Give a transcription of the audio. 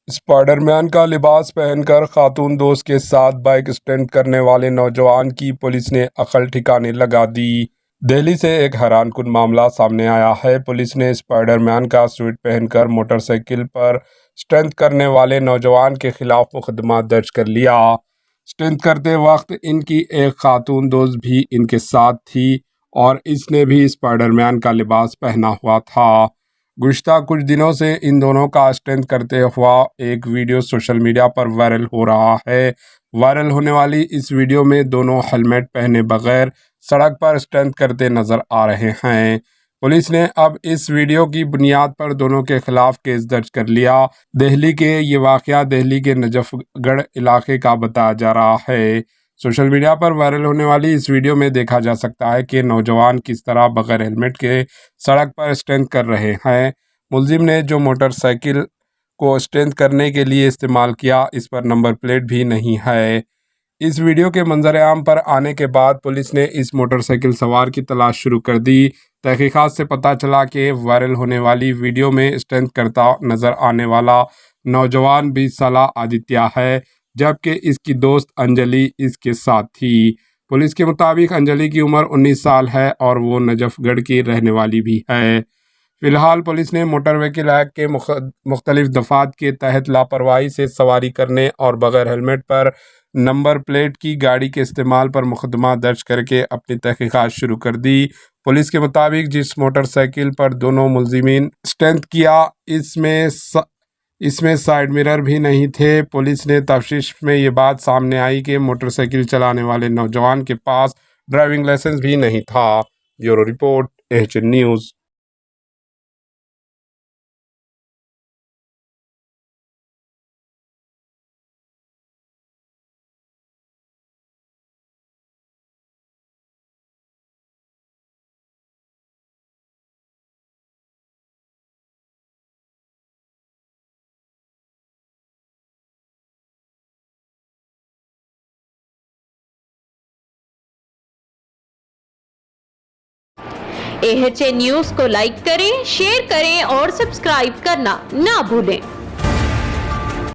Spiderman का लिबास पहनकर खातून दोस्त के साथ बाइक स्टंट करने वाले नौजवान की पुलिस ने अकल ठिकाने लगा दी। दिल्ली से एक हैरानकुन मामला सामने आया है। पुलिस ने स्पाइडरमैन का सूट पहनकर मोटरसाइकिल पर स्टंट करने वाले नौजवान के खिलाफ मुकदमा दर्ज कर लिया। स्टंट करते वक्त इनकी एक खातून दोस्त भी इनके साथ थी और इसने भी स्पाइडरमैन का लिबास पहना हुआ था। गुज़िश्ता कुछ दिनों से इन दोनों का स्टंट करते हुआ एक वीडियो सोशल मीडिया पर वायरल हो रहा है। वायरल होने वाली इस वीडियो में दोनों हेलमेट पहने बगैर सड़क पर स्टंट करते नजर आ रहे हैं। पुलिस ने अब इस वीडियो की बुनियाद पर दोनों के खिलाफ केस दर्ज कर लिया। दिल्ली के ये वाक़या दिल्ली के नजफगढ़ इलाके का बताया जा रहा है। सोशल मीडिया पर वायरल होने वाली इस वीडियो में देखा जा सकता है कि नौजवान किस तरह बगैर हेलमेट के सड़क पर स्टंट कर रहे हैं। मुलजिम ने जो मोटरसाइकिल को स्टंट करने के लिए इस्तेमाल किया, इस पर नंबर प्लेट भी नहीं है। इस वीडियो के मंजर आम पर आने के बाद पुलिस ने इस मोटरसाइकिल सवार की तलाश शुरू कर दी। तहकीकात से पता चला कि वायरल होने वाली वीडियो में स्टंट करता नजर आने वाला नौजवान 20 साला आदित्य है, जबकि इसकी दोस्त अंजलि इसके साथ थी। पुलिस के मुताबिक अंजलि की उम्र 19 साल है और वो नजफगढ़ की रहने वाली भी है। फिलहाल पुलिस ने मोटर व्हीकल एक्ट के मुख्तलिफ दफ़ात के तहत लापरवाही से सवारी करने और बगैर हेलमेट पर नंबर प्लेट की गाड़ी के इस्तेमाल पर मुकदमा दर्ज करके अपनी तहकीकात शुरू कर दी। पुलिस के मुताबिक जिस मोटरसाइकिल पर दोनों मुलजिमीन स्टंट किया, इसमें साइड मिरर भी नहीं थे। पुलिस ने तफ्तीश में ये बात सामने आई कि मोटरसाइकिल चलाने वाले नौजवान के पास ड्राइविंग लाइसेंस भी नहीं था। Bureau report, HN news. AHN news को लाइक करें, शेयर करें और सब्सक्राइब करना ना भूलें।